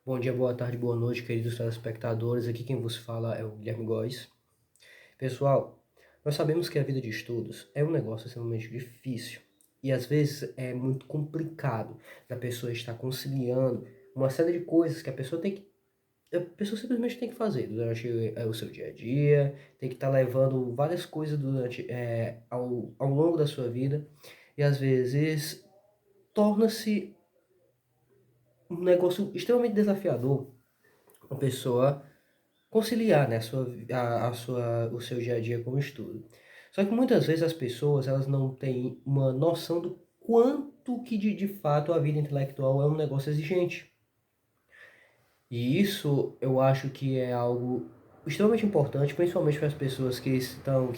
Bom dia, boa tarde, boa noite, queridos telespectadores. Aqui quem vos fala é o Guilherme Góes. Pessoal, nós sabemos que a vida de estudos é um negócio extremamente difícil e às vezes é muito complicado da pessoa estar conciliando uma série de coisas que a pessoa simplesmente tem que fazer durante o seu dia a dia, tem que estar levando várias coisas ao longo da sua vida e às vezes torna-se um negócio extremamente desafiador a pessoa conciliar, né, o seu dia a dia com o estudo. Só que muitas vezes as pessoas elas não têm uma noção do quanto que de fato a vida intelectual é um negócio exigente. E isso eu acho que é algo extremamente importante, principalmente para as pessoas que estão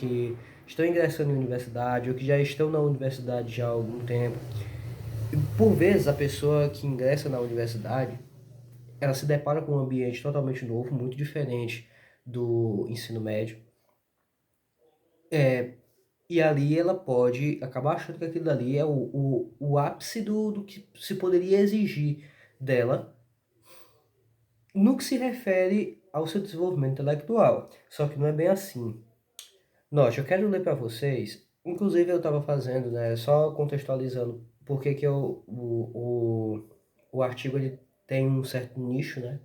ingressando em universidade ou que já estão na universidade já há algum tempo. E, por vezes a pessoa que ingressa na universidade ela se depara com um ambiente totalmente novo, muito diferente do ensino médio. E ali ela pode acabar achando que aquilo dali é o ápice do que se poderia exigir dela no que se refere ao seu desenvolvimento intelectual. Só que não é bem assim. Note, eu quero ler para vocês, inclusive eu estava fazendo, né, só contextualizando porque que o artigo ele tem um certo nicho, né?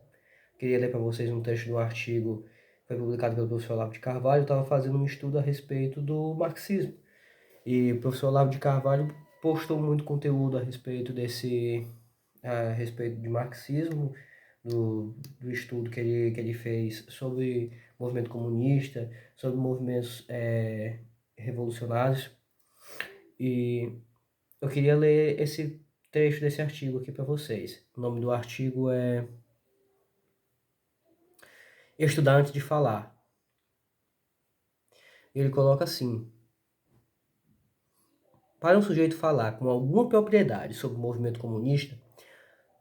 Queria ler para vocês um trecho do artigo que foi publicado pelo professor Olavo de Carvalho. Eu estava fazendo um estudo a respeito do marxismo. E o professor Olavo de Carvalho postou muito conteúdo a respeito de marxismo, do estudo que ele fez sobre movimento comunista, sobre movimentos revolucionários. E eu queria ler esse trecho desse artigo aqui para vocês. O nome do artigo é Estudar antes de falar. Ele coloca assim: para um sujeito falar com alguma propriedade sobre o movimento comunista,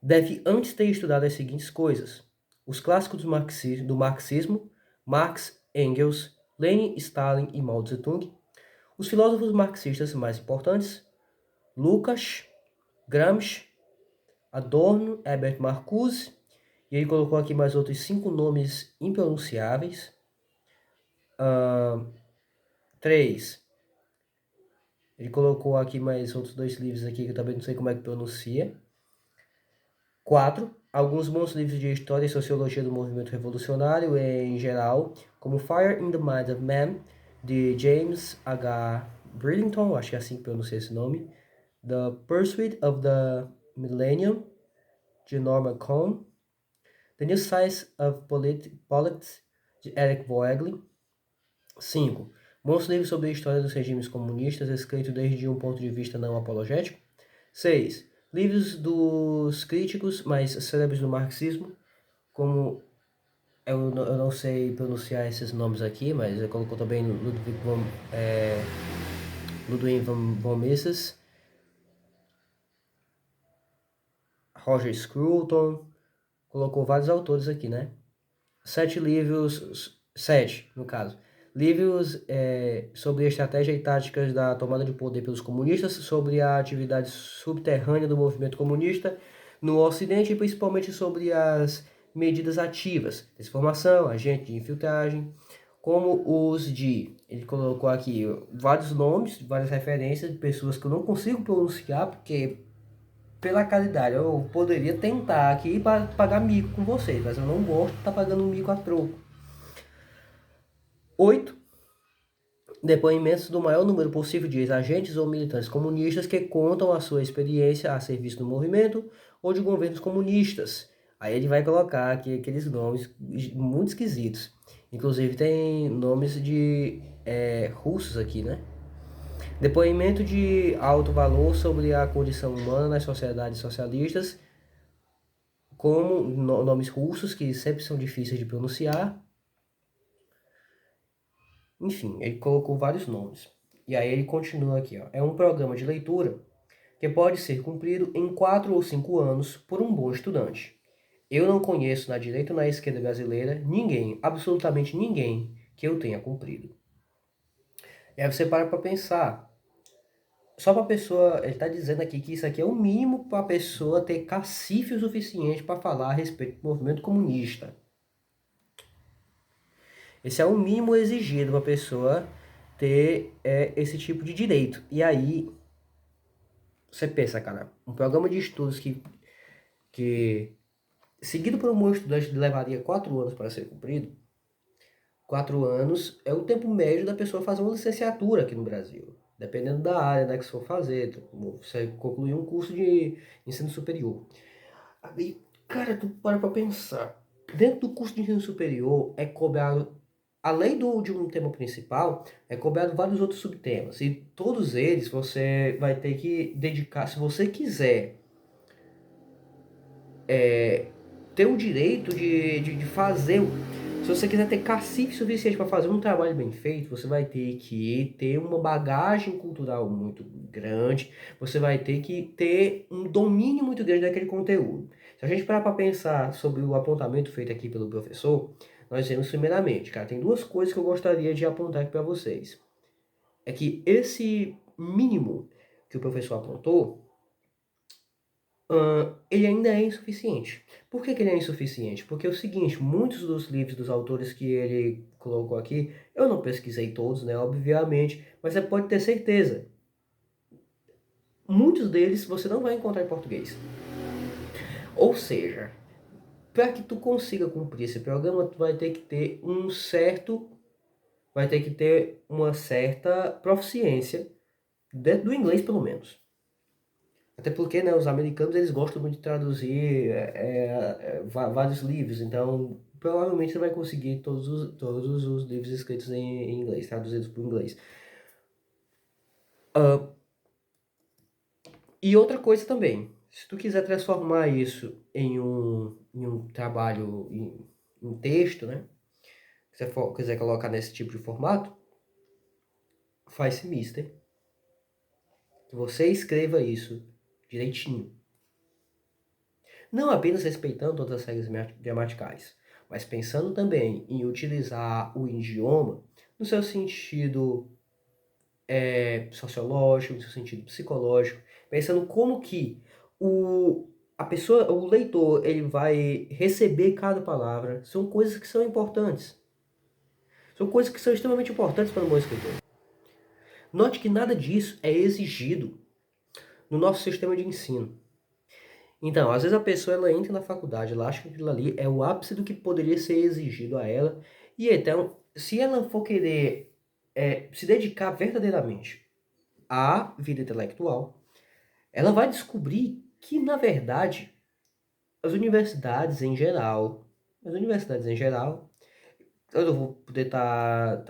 deve antes ter estudado as seguintes coisas: os clássicos do marxismo, Marx, Engels, Lenin, Stalin e Mao Tse-tung, os filósofos marxistas mais importantes, Lukács, Gramsci, Adorno, Herbert Marcuse, e ele colocou aqui mais outros 5 nomes impronunciáveis. 3. Ele colocou aqui mais outros 2 livros aqui que eu também não sei como é que pronuncia. 4. Alguns bons livros de história e sociologia do movimento revolucionário em geral, como Fire in the Mind of Man, de James H. Bridlington, acho que é assim que pronuncia esse nome. The Pursuit of the Millennium, de Norman Cohn. The New Science of Politics, de Eric Voegelin. 5. Bons livros sobre a história dos regimes comunistas, escritos desde um ponto de vista não apologético. 6. Livros dos críticos mais célebres do marxismo, como eu não sei pronunciar esses nomes aqui, mas eu colocou também Ludwig von Mises, Roger Scruton, colocou vários autores aqui, né? 7 livros, 7 no caso, livros sobre estratégia e táticas da tomada de poder pelos comunistas, sobre a atividade subterrânea do movimento comunista no Ocidente e principalmente sobre as medidas ativas, desinformação, agente de infiltragem, como ele colocou aqui vários nomes, várias referências de pessoas que eu não consigo pronunciar, porque pela caridade, eu poderia tentar aqui para pagar mico com vocês, mas eu não gosto de estar pagando mico a troco. 8. Depoimentos do maior número possível de ex-agentes ou militantes comunistas que contam a sua experiência a serviço do movimento ou de governos comunistas. Aí ele vai colocar aqui aqueles nomes muito esquisitos. Inclusive tem nomes de russos aqui, né? Depoimento de alto valor sobre a condição humana nas sociedades socialistas, como nomes russos que sempre são difíceis de pronunciar. Enfim, ele colocou vários nomes. E aí ele continua aqui, ó. É um programa de leitura que pode ser cumprido em 4 ou 5 anos por um bom estudante. Eu não conheço na direita ou na esquerda brasileira ninguém, absolutamente ninguém, que eu tenha cumprido. E aí você para pensar. só para a pessoa, ele está dizendo aqui que isso aqui é o mínimo para a pessoa ter cacife o suficiente para falar a respeito do movimento comunista. Esse é o mínimo exigido para a pessoa ter esse tipo de direito. E aí, você pensa, cara, um programa de estudos que seguido por um bom estudante levaria 4 anos para ser cumprido, 4 anos é o tempo médio da pessoa fazer uma licenciatura aqui no Brasil. Dependendo da área, né, que você for fazer, você concluir um curso de ensino superior. Aí, cara, tu para pensar. Dentro do curso de ensino superior é cobrado, além de um tema principal, é cobrado vários outros subtemas. E todos eles você vai ter que dedicar, se você quiser ter o direito de fazer. Se você quiser ter cacife suficiente para fazer um trabalho bem feito, você vai ter que ter uma bagagem cultural muito grande, você vai ter que ter um domínio muito grande daquele conteúdo. Se a gente parar para pensar sobre o apontamento feito aqui pelo professor, nós temos primeiramente, cara, tem duas coisas que eu gostaria de apontar aqui para vocês. É que esse mínimo que o professor apontou, ele ainda é insuficiente. Por que ele é insuficiente? Porque é o seguinte, muitos dos livros dos autores que ele colocou aqui, eu não pesquisei todos, né, obviamente, mas você pode ter certeza, muitos deles você não vai encontrar em português. Ou seja, para que tu consiga cumprir esse programa, tu vai ter que ter vai ter que ter uma certa proficiência dentro do inglês, pelo menos. Até porque, né, os americanos eles gostam muito de traduzir vários livros, então provavelmente você vai conseguir todos os livros escritos em inglês, traduzidos para o inglês. E outra coisa também, se tu quiser transformar isso em um trabalho em texto, né, se você quiser colocar nesse tipo de formato, faz-se mister. Que você escreva isso direitinho. Não apenas respeitando todas as regras gramaticais, mas pensando também em utilizar o idioma no seu sentido sociológico, no seu sentido psicológico, pensando como que a pessoa, o leitor, ele vai receber cada palavra. São coisas que são importantes. São coisas que são extremamente importantes para um bom escritor. Note que nada disso é exigido no nosso sistema de ensino. Então, às vezes a pessoa ela entra na faculdade, ela acha que aquilo ali é o ápice do que poderia ser exigido a ela, e então, se ela for querer se dedicar verdadeiramente à vida intelectual, ela vai descobrir que, na verdade, as universidades em geral, eu não vou poder estar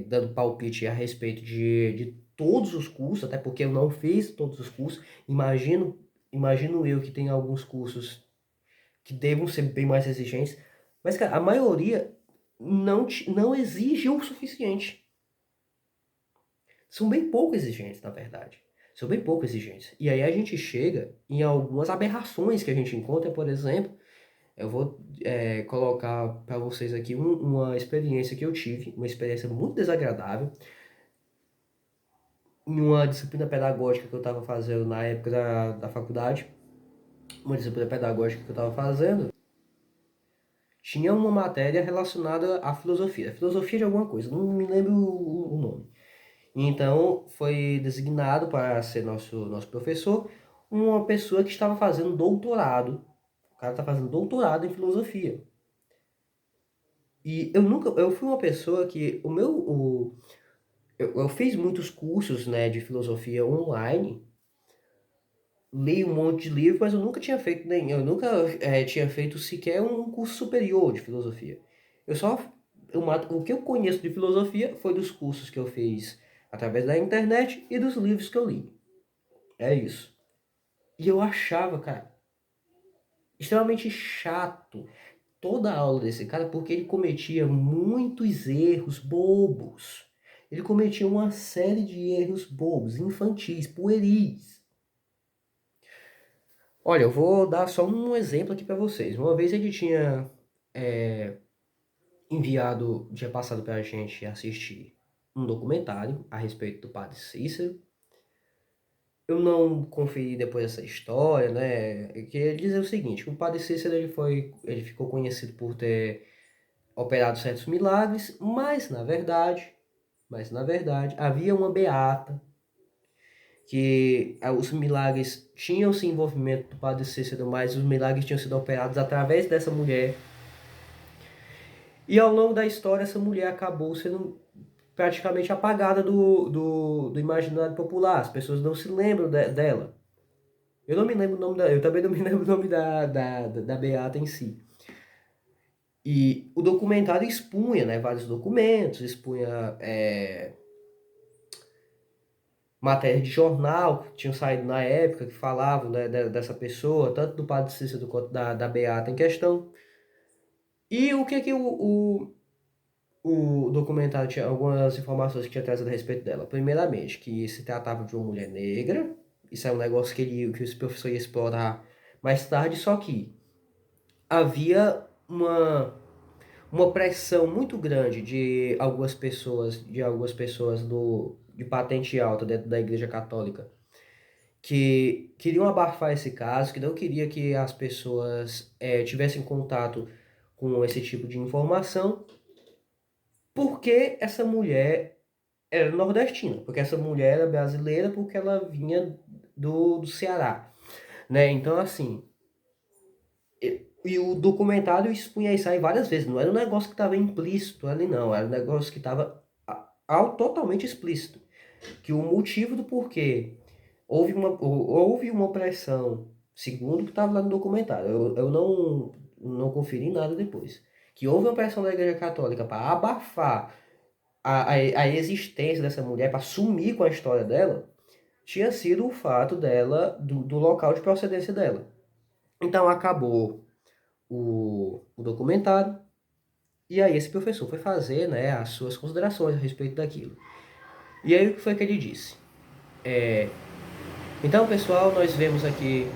dando palpite a respeito de todos os cursos, até porque eu não fiz todos os cursos. Imagino eu que tem alguns cursos que devam ser bem mais exigentes, mas, cara, a maioria não exige o suficiente. São bem pouco exigentes, na verdade. São bem pouco exigentes. E aí a gente chega em algumas aberrações que a gente encontra, por exemplo, eu vou colocar para vocês aqui uma experiência que eu tive, uma experiência muito desagradável, em uma disciplina pedagógica que eu estava fazendo na época da faculdade. Uma disciplina pedagógica que eu estava fazendo, tinha uma matéria relacionada à filosofia. Filosofia de alguma coisa, não me lembro o nome. Então, foi designado para ser nosso professor uma pessoa que estava fazendo doutorado. O cara está fazendo doutorado em filosofia. E eu fui uma pessoa que eu fiz muitos cursos, né, de filosofia online, li um monte de livro, mas eu nunca tinha feito eu nunca tinha feito sequer um curso superior de filosofia. Eu só, o que eu conheço de filosofia foi dos cursos que eu fiz através da internet e dos livros que eu li. É isso. E eu achava, cara, extremamente chato toda a aula desse cara, porque ele cometia muitos erros bobos. Ele cometia uma série de erros bobos, infantis, pueris. Olha, eu vou dar só um exemplo aqui para vocês. Uma vez ele tinha tinha passado para a gente assistir um documentário a respeito do Padre Cícero. eu não conferi depois essa história, né? Que ele diz o seguinte, que o Padre Cícero ele ficou conhecido por ter operado certos milagres, mas na verdade havia uma beata que os milagres tinham esse envolvimento do Padre Cícero, mas os milagres tinham sido operados através dessa mulher. E ao longo da história, essa mulher acabou sendo praticamente apagada do imaginário popular. As pessoas não se lembram dela. Eu não me lembro o nome eu também não me lembro o nome da beata em si. E o documentário expunha, né, vários documentos, expunha matérias de jornal que tinham saído na época, que falavam, né, dessa pessoa, tanto do Padre Cícero quanto da beata em questão. E o que que o documentário tinha algumas informações que tinha trazido a respeito dela. Primeiramente, que se tratava de uma mulher negra. Isso é um negócio que o professor ia explorar mais tarde, só que havia uma pressão muito grande de algumas pessoas de patente alta dentro da Igreja Católica, que queriam abafar esse caso, que não queria que as pessoas tivessem contato com esse tipo de informação, porque essa mulher era nordestina, porque essa mulher era brasileira, porque ela vinha do Ceará, né? Então, assim, e o documentário expunha isso aí várias vezes, não era um negócio que estava implícito ali, não, era um negócio que estava totalmente explícito, que o motivo do porquê houve uma opressão, segundo o que estava lá no documentário, eu não conferi nada depois, que houve uma pressão da Igreja Católica para abafar a existência dessa mulher, para sumir com a história dela, tinha sido o fato dela, do local de procedência dela. Então acabou o documentário, e aí esse professor foi fazer, né, as suas considerações a respeito daquilo. E aí o que foi que ele disse? Então, pessoal, nós vemos aqui.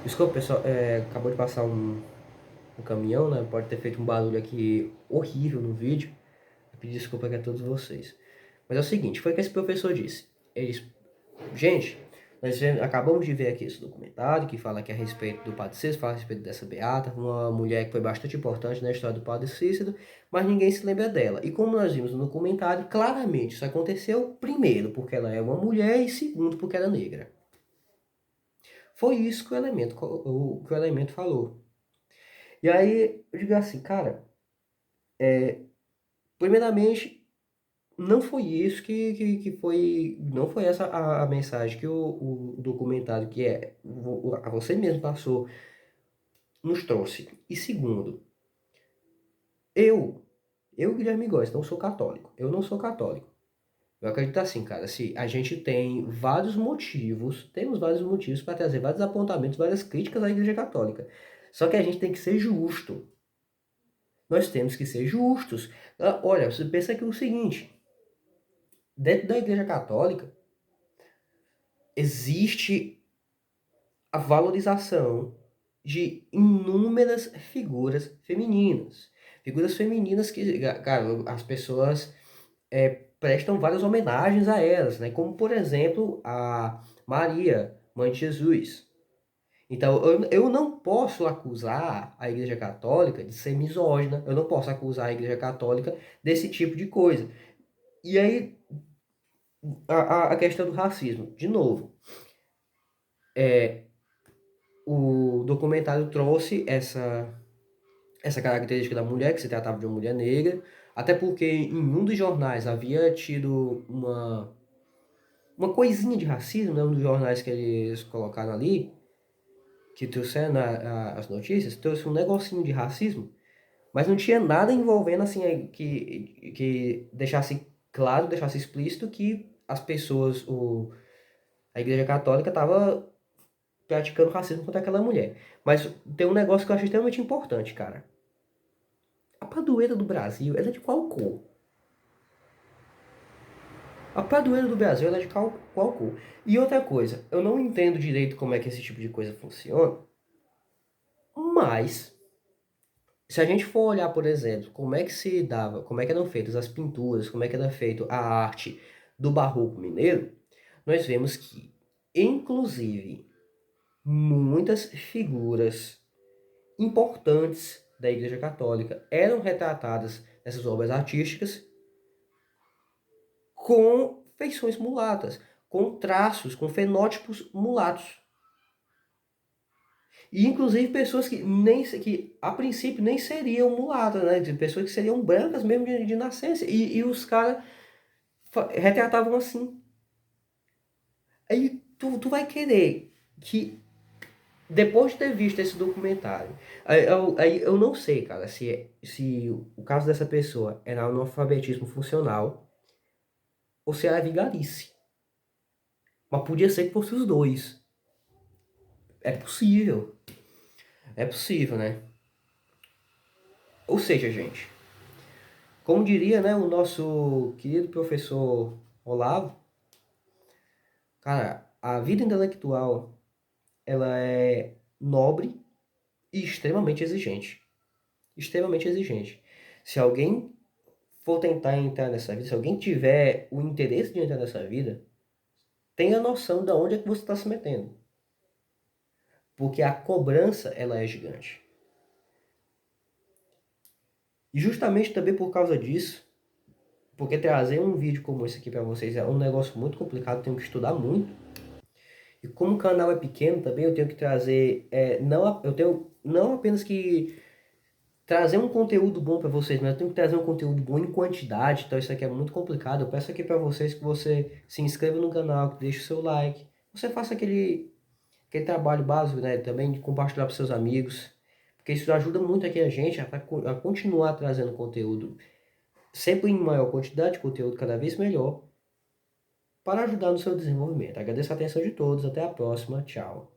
Desculpa, pessoal, acabou de passar um caminhão, né? Pode ter feito um barulho aqui horrível no vídeo. Eu pedi desculpa aqui a todos vocês. Mas é o seguinte, foi o que esse professor disse. Gente, acabamos de ver aqui esse documentário que fala aqui a respeito do Padre Cícero, fala a respeito dessa beata, uma mulher que foi bastante importante na história do Padre Cícero, mas ninguém se lembra dela. E como nós vimos no documentário, claramente isso aconteceu, primeiro, porque ela é uma mulher, e segundo, porque ela é negra. Foi isso que o elemento falou. E aí, eu digo assim, cara, primeiramente, não foi isso que foi. Não foi essa a mensagem que o documentário, que você mesmo passou, nos trouxe. E segundo, eu, Guilherme Góes, não sou católico. Eu não sou católico. Eu acredito assim, cara, se a gente temos vários motivos para trazer vários apontamentos, várias críticas à Igreja Católica. Só que a gente tem que ser justo. Nós temos que ser justos. Olha, você pensa que é o seguinte, dentro da Igreja Católica existe a valorização de inúmeras figuras femininas. Figuras femininas que, cara, as pessoas prestam várias homenagens a elas, né? Como, por exemplo, a Maria, Mãe de Jesus. Então, eu não posso acusar a Igreja Católica de ser misógina, eu não posso acusar a Igreja Católica desse tipo de coisa. E aí, a questão do racismo, de novo, o documentário trouxe essa característica da mulher, que se tratava de uma mulher negra, até porque em um dos jornais havia tido uma coisinha de racismo, né? Um dos jornais que eles colocaram ali, que trouxeram as notícias, trouxe um negocinho de racismo, mas não tinha nada envolvendo, assim, que deixasse claro, deixasse explícito que as pessoas, a Igreja Católica estava praticando racismo contra aquela mulher. Mas tem um negócio que eu acho extremamente importante, cara. A padroeira do Brasil, ela é de qual cor? A padroeira do Brasil, ela é de qual cor? E outra coisa, eu não entendo direito como é que esse tipo de coisa funciona, mas se a gente for olhar, por exemplo, como é que eram feitas as pinturas, como é que era feito a arte do Barroco Mineiro, nós vemos que Inclusive, muitas figuras importantes da Igreja Católica eram retratadas nessas obras artísticas com feições mulatas, com traços, com fenótipos mulatos. E inclusive pessoas que a princípio nem seriam mulatas, né? Pessoas que seriam brancas mesmo de nascença. E os caras retratavam assim. Aí tu vai querer que, depois de ter visto esse documentário, aí eu não sei, cara, se o caso dessa pessoa era analfabetismo funcional ou se era vigarice. Mas podia ser que fosse os dois. É possível. É possível, né? Ou seja, gente, como diria, né, o nosso querido professor Olavo, cara, a vida intelectual, ela é nobre e extremamente exigente. Extremamente exigente. Se alguém for tentar entrar nessa vida, se alguém tiver o interesse de entrar nessa vida, tenha noção de onde é que você está se metendo. Porque a cobrança, ela é gigante. E justamente também por causa disso, porque trazer um vídeo como esse aqui para vocês é um negócio muito complicado, tenho que estudar muito. E como o canal é pequeno também, eu tenho que trazer, eu tenho não apenas que trazer um conteúdo bom para vocês, mas eu tenho que trazer um conteúdo bom em quantidade, então isso aqui é muito complicado. Eu peço aqui para vocês que você se inscreva no canal, que deixe o seu like, você faça aquele trabalho básico, né, também de compartilhar para seus amigos, porque isso ajuda muito aqui a gente a continuar trazendo conteúdo, sempre em maior quantidade, conteúdo cada vez melhor, para ajudar no seu desenvolvimento. Agradeço a atenção de todos, até a próxima, tchau.